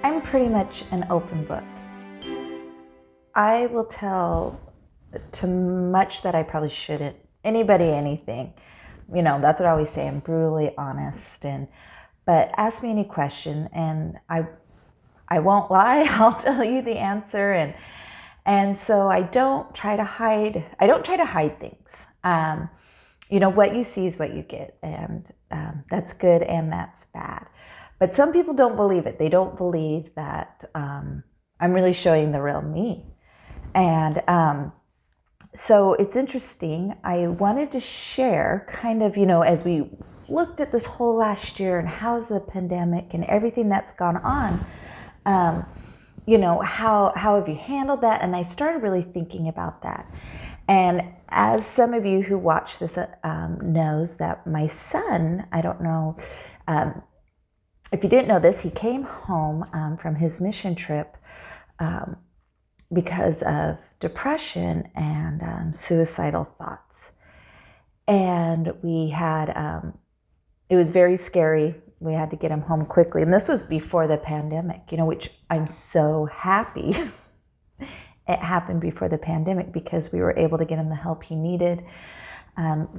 I'm pretty much an open book. I will tell too much that I probably shouldn't. Anybody, anything. That's what I always say. I'm brutally honest. But ask me any question and I won't lie. I'll tell you the answer. And so I don't try to hide. I don't try to hide things. What you see is what you get. And that's good and that's bad. But some people don't believe it. They don't believe that I'm really showing the real me. And so it's interesting. I wanted to share kind of, as we looked at this whole last year and how's the pandemic and everything that's gone on, how have you handled that? And I started really thinking about that. And as some of you who watch this knows that my son, I don't know if you didn't know this, he came home from his mission trip because of depression and suicidal thoughts. And we had, it was very scary. We had to get him home quickly. And this was before the pandemic, which I'm so happy it happened before the pandemic because we were able to get him the help he needed,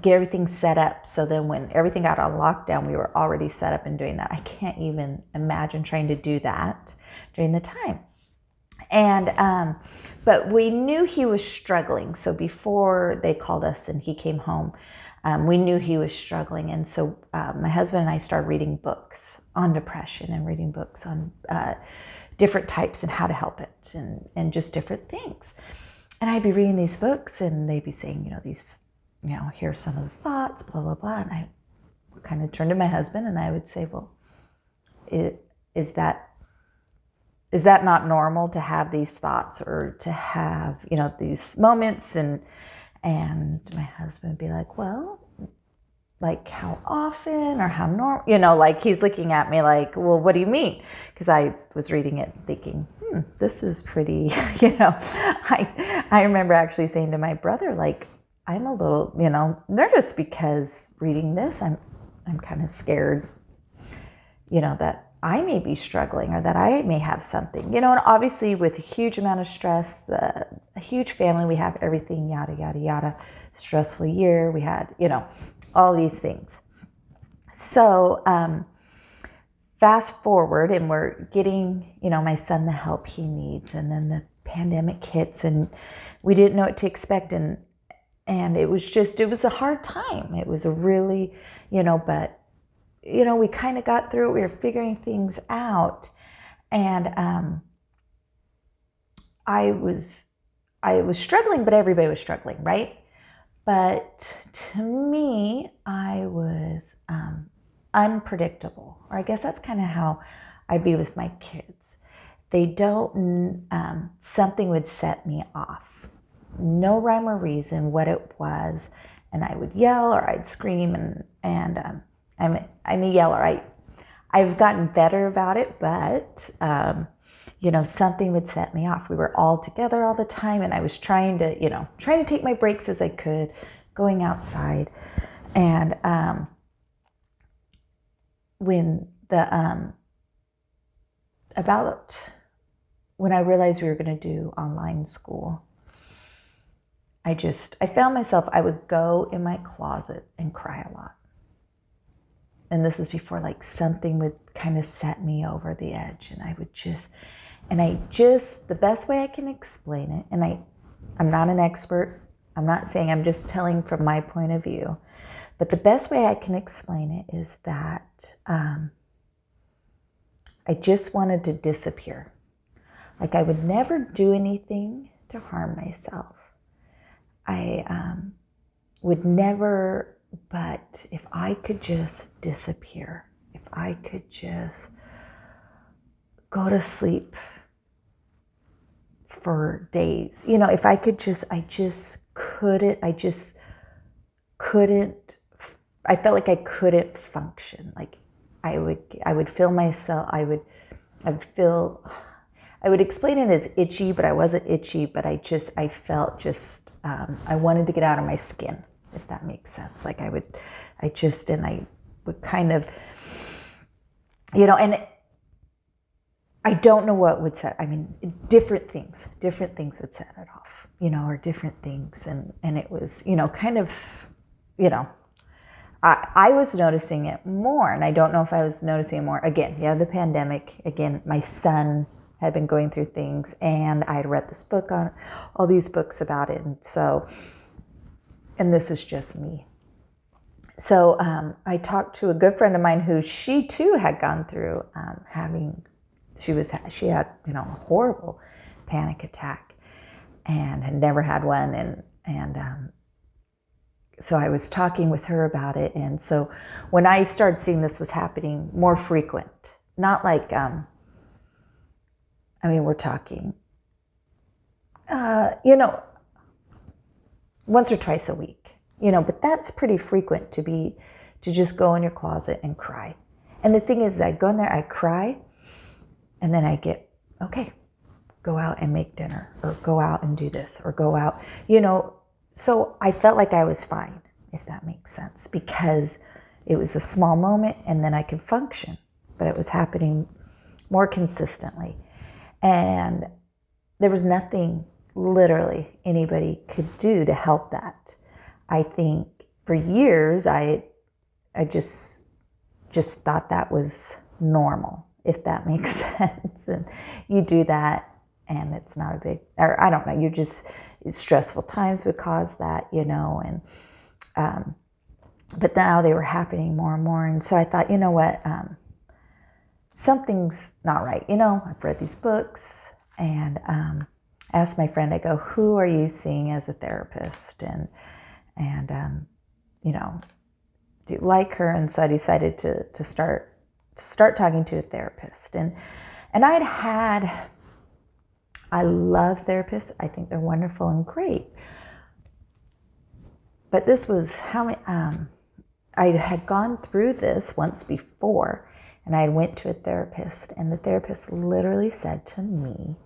get everything set up. So then when everything got on lockdown, we were already set up and doing that. I can't even imagine trying to do that during the time. And, but we knew he was struggling. So before they called us and he came home, we knew he was struggling. And so my husband and I started reading books on depression and reading books on different types and how to help it and just different things. And I'd be reading these books and they'd be saying, here's some of the thoughts, blah, blah, blah. And I would kind of turn to my husband and I would say, well, is that not normal to have these thoughts or to have, these moments? And my husband would be like, well, like how often or how normal, like he's looking at me like, well, what do you mean? Because I was reading it thinking, this is pretty, I remember actually saying to my brother, like, I'm a little, nervous because reading this, I'm kind of scared, that I may be struggling or that I may have something, and obviously with a huge amount of stress, a huge family, we have everything, yada, yada, yada, stressful year. We had, all these things. So fast forward and we're getting, my son the help he needs. And then the pandemic hits and we didn't know what to expect. And it was a hard time. It was a really, but we kind of got through it. We were figuring things out. And I was struggling, but everybody was struggling, right? But to me, I was unpredictable. Or I guess that's kind of how I'd be with my kids. They don't, something would set me off. No rhyme or reason what it was. And I would yell or I'd scream and I'm a yeller. I've gotten better about it, but something would set me off. We were all together all the time, and I was trying to take my breaks as I could, going outside. And when I realized we were going to do online school, I found myself, I would go in my closet and cry a lot. And this is before like something would kind of set me over the edge. And the best way I can explain it, and I'm not an expert, I'm not saying, I'm just telling from my point of view, but the best way I can explain it is that I just wanted to disappear. Like I would never do anything to harm myself. I would never. But if I could just disappear, if I could just go to sleep for days, if I could I felt like I couldn't function. Like I would feel myself, I would explain it as itchy, but I wasn't itchy, but I felt I wanted to get out of my skin, if that makes sense. Like I would kind of, and I don't know what would set, I mean, different things would set it off, or different things. And it was, kind of, I was noticing it more, and I don't know if I was noticing it more. Again, the pandemic. Again, my son had been going through things, and I had read this book on all these books about it. And this is just me. So I talked to a good friend of mine who she too had gone through she had a horrible panic attack and had never had one, and so I was talking with her about it. And so when I started seeing this was happening more frequent, not like we're talking once or twice a week, but that's pretty frequent to just go in your closet and cry. And the thing is, I go in there, I cry, and then I get, okay, go out and make dinner, or go out and do this, or go out, So I felt like I was fine, if that makes sense, because it was a small moment and then I could function, but it was happening more consistently. And there was nothing literally anybody could do to help that. I think for years, I just thought that was normal, if that makes sense. And you do that and it's not a big, or I don't know, stressful times would cause that, and, but now they were happening more and more. And so I thought, you know what, something's not right. I've read these books, and asked my friend, I go, who are you seeing as a therapist? And do you like her? And so I decided to start talking to a therapist. And I love therapists. I think they're wonderful and great. But this was I had gone through this once before, and I went to a therapist, and the therapist literally said to me,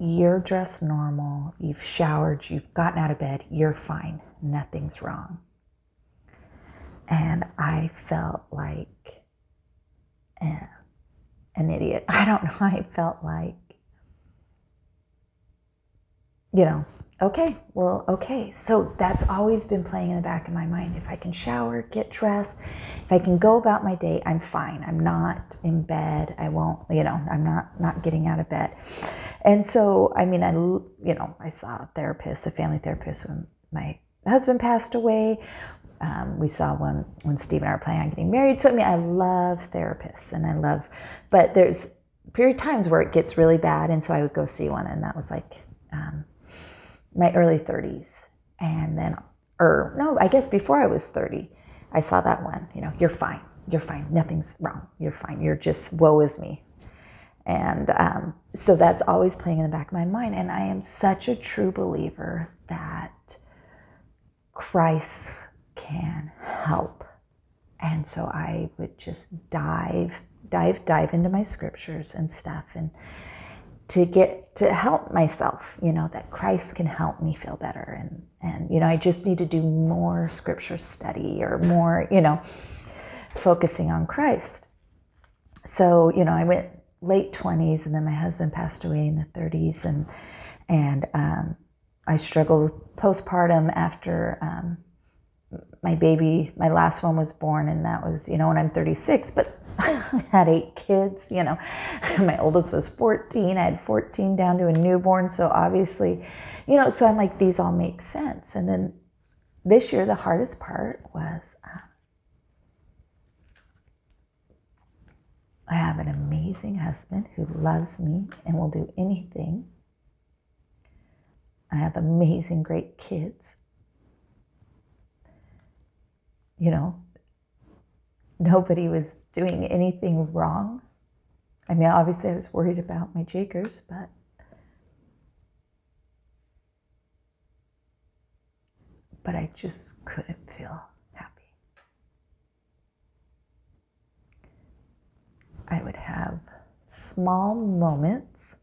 you're dressed normal, you've showered, you've gotten out of bed, you're fine, nothing's wrong. And I felt like an idiot. I don't know, I felt like, okay. So that's always been playing in the back of my mind. If I can shower, get dressed, if I can go about my day, I'm fine. I'm not in bed. I won't, I'm not getting out of bed. And so, I saw a therapist, a family therapist, when my husband passed away. We saw one when Steve and I were planning on getting married. So, I love therapists, but there's period of times where it gets really bad. And so I would go see one, and that was like, my early 30s. And then, I guess before I was 30, I saw that one, you're fine, nothing's wrong, you're fine, you're just, woe is me. And so that's always playing in the back of my mind. And I am such a true believer that Christ can help. And so I would just dive into my scriptures and stuff, and to help myself, that Christ can help me feel better. And I just need to do more scripture study, or more, focusing on Christ. So, I went late 20s, and then my husband passed away in the 30s, and I struggled with postpartum after my last one was born, and that was, when I'm 36, but I had 8 kids, my oldest was 14, I had 14 down to a newborn, so obviously, so I'm like, these all make sense. And then this year, the hardest part was, I have an amazing husband who loves me and will do anything. I have amazing, great kids. Nobody was doing anything wrong. Obviously I was worried about my Jakers, but I just couldn't feel happy. I would have small moments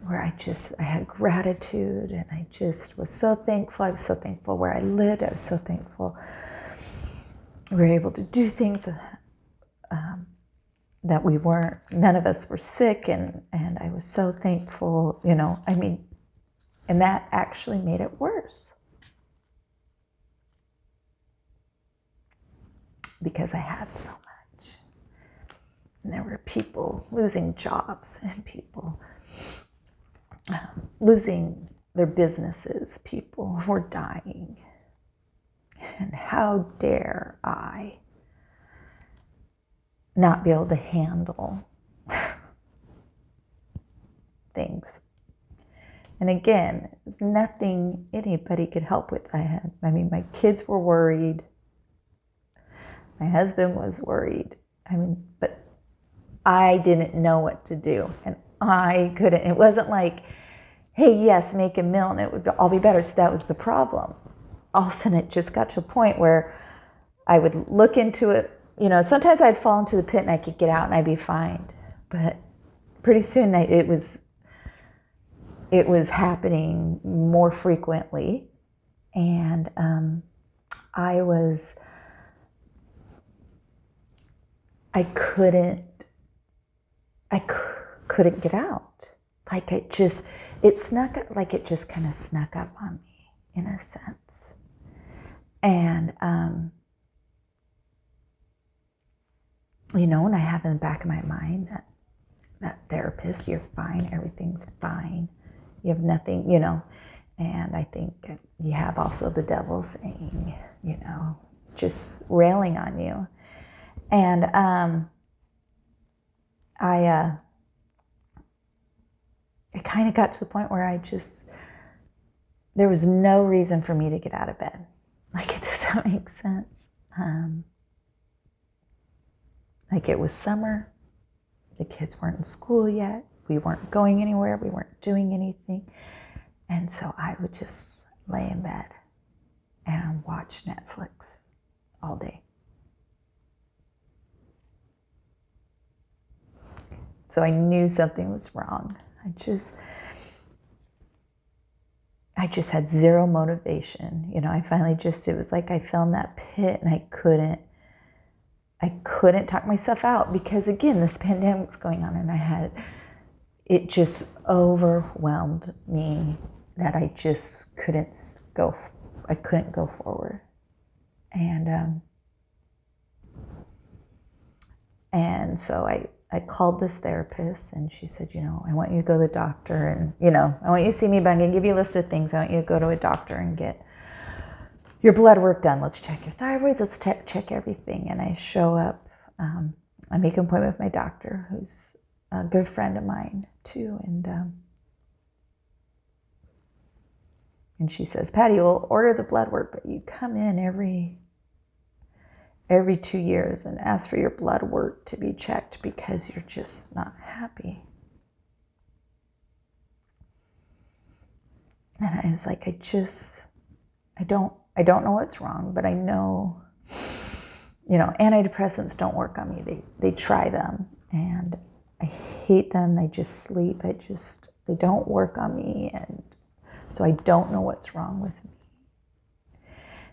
where I had gratitude, and I just was so thankful. I was so thankful where I lived. I was so thankful we were able to do things that none of us were sick, and I was so thankful, and that actually made it worse because I had so much. And there were people losing jobs and people losing their businesses. People were dying. And how dare I not be able to handle things? And again, it was nothing anybody could help with. My kids were worried. My husband was worried. But I didn't know what to do. And I couldn't. It wasn't like, hey, yes, make a meal and it would all be better. So that was the problem. All of a sudden, it just got to a point where I would look into it. Sometimes I'd fall into the pit and I could get out and I'd be fine. But pretty soon it was happening more frequently. And I couldn't get out. Like it just kind of snuck up on me in a sense. And, and I have in the back of my mind that therapist, you're fine, everything's fine, you have nothing, and I think you have also the devil saying, just railing on you. And it kind of got to the point where there was no reason for me to get out of bed. Like, does that make sense? Like, it was summer. The kids weren't in school yet. We weren't going anywhere. We weren't doing anything. And so I would just lay in bed and watch Netflix all day. So I knew something was wrong. I just had zero motivation. I finally it was like I fell in that pit and I couldn't talk myself out because, again, this pandemic's going on and it just overwhelmed me that I just couldn't go forward. And so I called this therapist and she said, I want you to go to the doctor and, I want you to see me, but I'm going to give you a list of things. I want you to go to a doctor and get your blood work done. Let's check your thyroid. Let's check everything. And I show up. I make an appointment with my doctor, who's a good friend of mine too. And she says, Patty, we'll order the blood work, but you come in every 2 years and ask for your blood work to be checked because you're just not happy. And I was like, I don't know what's wrong, but I know, antidepressants don't work on me. They try them and I hate them. They just sleep. They don't work on me. And so I don't know what's wrong with me.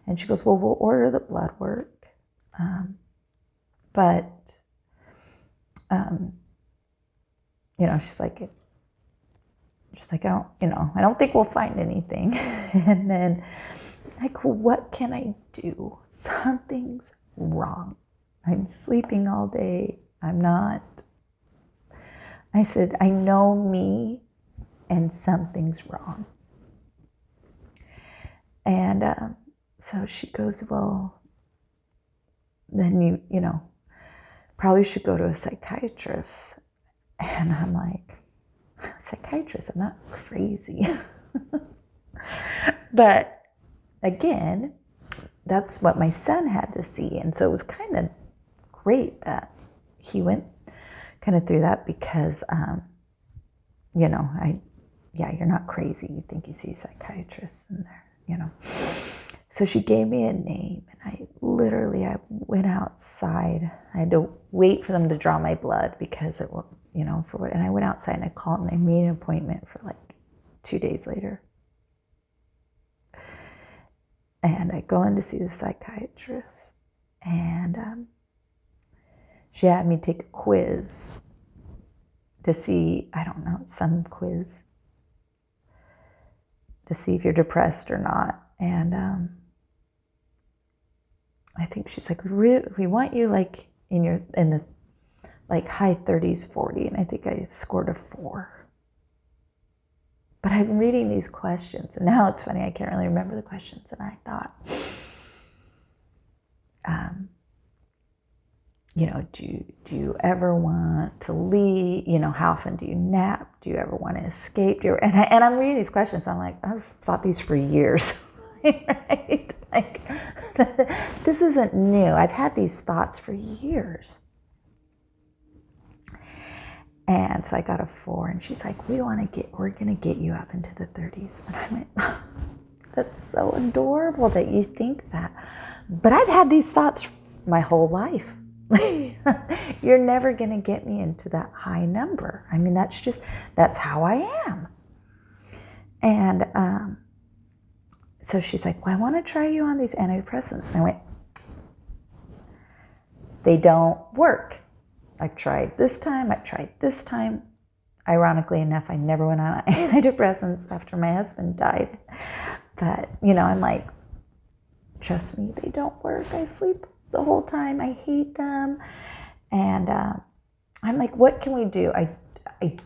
And she goes, well, we'll order the blood work. But she's like, I don't think we'll find anything. And then like, what can I do? Something's wrong. I'm sleeping all day. I'm not. I said, I know me and something's wrong. And so she goes, well, then you probably should go to a psychiatrist. And I'm like, psychiatrist, I'm not crazy. But again, that's what my son had to see. And so it was kind of great that he went kind of through that because, you're not crazy. You think you see psychiatrists in there, So she gave me a name and I went outside. I had to wait for them to draw my blood because and I went outside and I called and I made an appointment for like 2 days later. And I go in to see the psychiatrist and She had me take a quiz to see, I don't know, some quiz to see if you're depressed or not. And I think she's like, we want you like in the like high 30s, 40. And I think I scored a 4. But I've been reading these questions, and now it's funny, I can't really remember the questions. And I thought, do you ever want to leave? How often do you nap? Do you ever want to escape? And I'm reading these questions. I'm like, I've thought these for years, right? Like, this isn't new. I've had these thoughts for years. And so I got a 4, and she's like, we're going to get you up into the 30s. And I went, that's so adorable that you think that. But I've had these thoughts my whole life. You're never going to get me into that high number. I mean, that's how I am. And so she's like, well, I want to try you on these antidepressants. And I went, they don't work. I've tried this time. I've tried this time. Ironically enough, I never went on antidepressants after my husband died. But, I'm like, trust me, they don't work. I sleep the whole time. I hate them. And I'm like, what can we do? I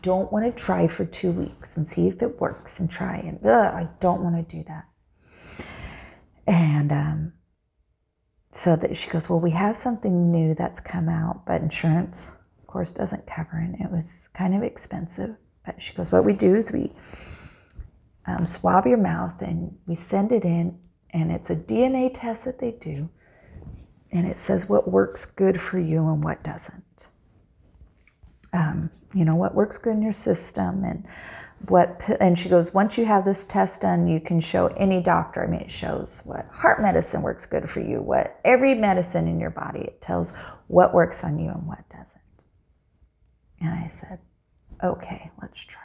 don't want to try for 2 weeks and see if it works and try. And I don't want to do that. And so that she goes, well, we have something new that's come out, but insurance, of course, doesn't cover it. It was kind of expensive. But she goes, what we do is we swab your mouth and we send it in, and it's a DNA test that they do. And it says what works good for you and what doesn't. What works good in your system and she goes, once you have this test done, you can show any doctor. I mean, it shows what heart medicine works good for you, what every medicine in your body, it tells what works on you and what doesn't. And I said, okay, let's try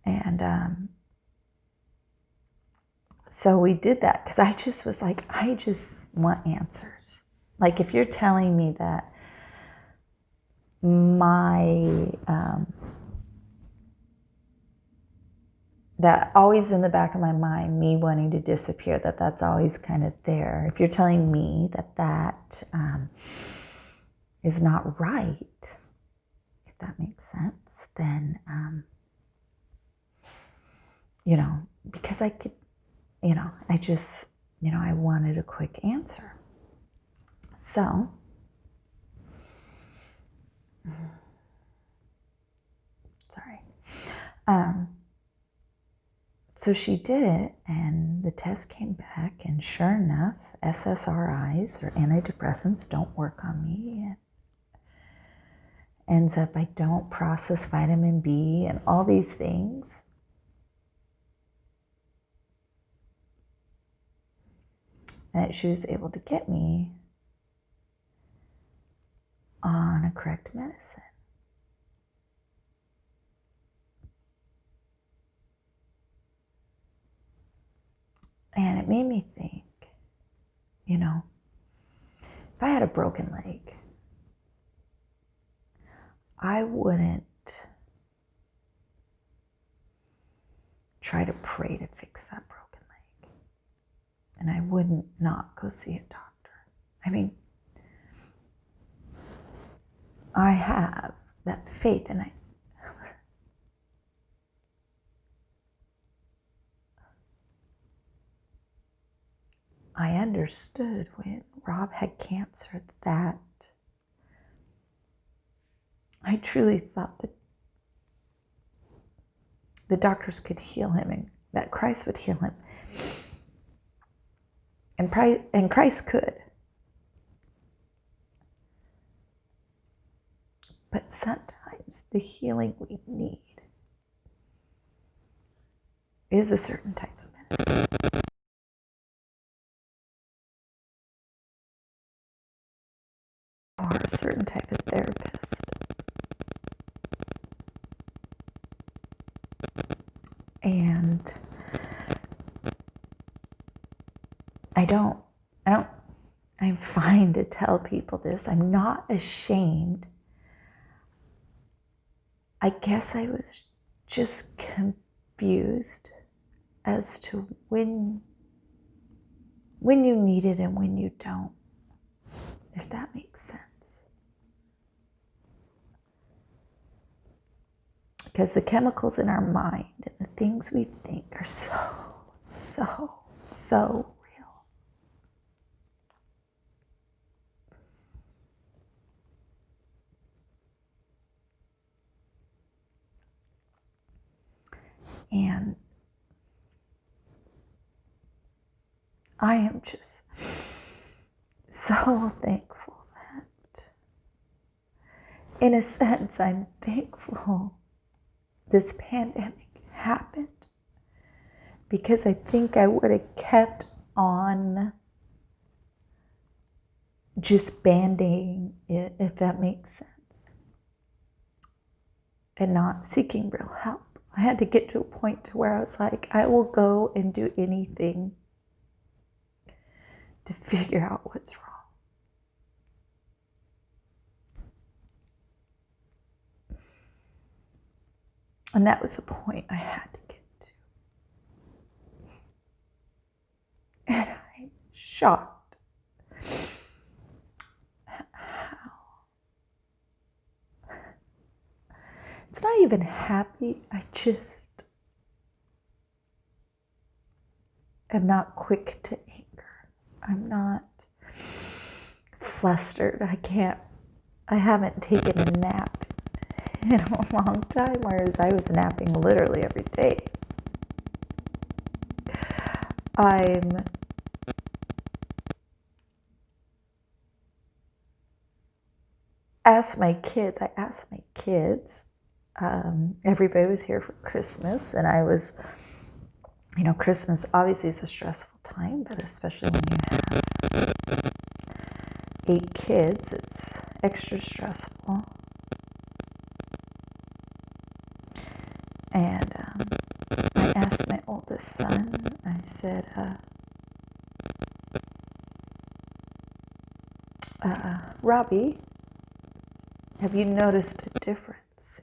it. And so we did that because I just was like, I just want answers. Like, if you're telling me that that always in the back of my mind, me wanting to disappear, that's always kind of there. If you're telling me that is not right, if that makes sense, then, because I could, I just, I wanted a quick answer. So, sorry. So she did it, and the test came back, and sure enough, SSRIs, or antidepressants, don't work on me. It ends up I don't process vitamin B and all these things. And she was able to get me on a correct medicine. And it made me think, if I had a broken leg, I wouldn't try to pray to fix that broken leg. And I wouldn't not go see a doctor. I mean, I have that faith, and I understood when Rob had cancer that I truly thought that the doctors could heal him and that Christ would heal him. And Christ could. But sometimes the healing we need is a certain type of medicine. Or a certain type of therapist. And I'm fine to tell people this. I'm not ashamed. I guess I was just confused as to when you need it and when you don't, if that makes sense. Because the chemicals in our mind and the things we think are so real. And I am just so thankful that, in a sense, I'm thankful this pandemic happened, because I think I would have kept on just band-aiding it, if that makes sense, and not seeking real help. I had to get to a point to where I was like, I will go and do anything to figure out what's wrong. And that was a point I had to get to. And I'm shocked at how. It's not even happy. I just am not quick to anger. I'm not flustered. I haven't taken a nap in a long time, whereas I was napping literally every day. I asked my kids, everybody was here for Christmas, and I was, Christmas obviously is a stressful time, but especially when you have 8 kids, it's extra stressful. And I asked my oldest son, I said, Robbie, have you noticed a difference,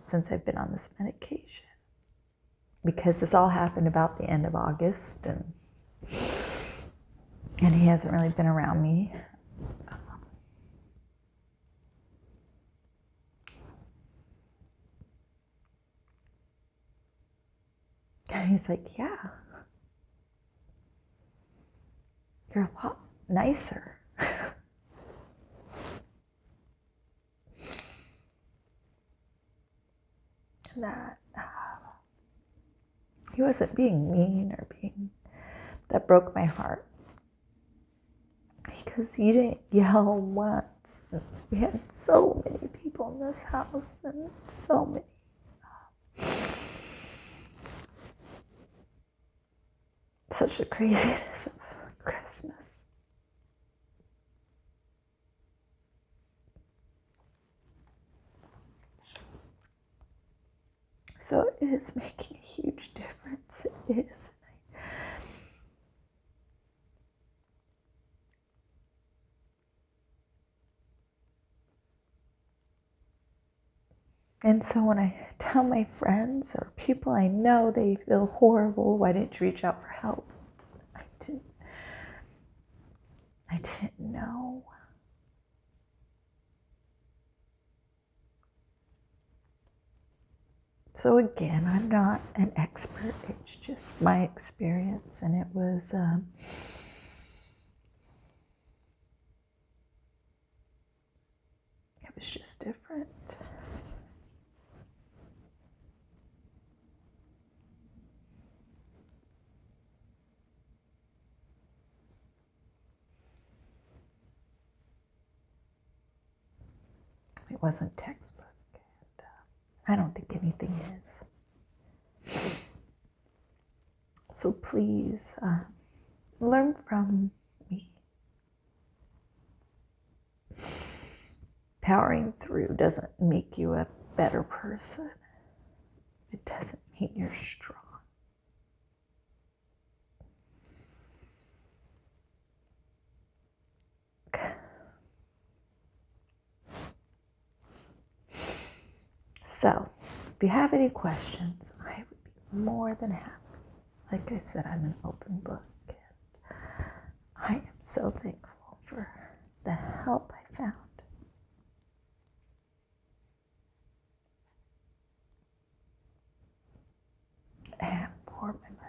since I've been on this medication? Because this all happened about the end of August, and he hasn't really been around me. And he's like, yeah, you're a lot nicer. That he wasn't being mean or that broke my heart, because you didn't yell once. We had so many people in this house, and so many such the craziness of Christmas. So it is making a huge difference. It is. And so when I tell my friends or people I know, they feel horrible, why didn't you reach out for help? I didn't know. So again, I'm not an expert. It's just my experience, and it was just different. It wasn't textbook. And, I don't think anything is. So please learn from me. Powering through doesn't make you a better person. It doesn't mean you're strong. So, if you have any questions, I would be more than happy. Like I said, I'm an open book. And I am so thankful for the help I found. And pour my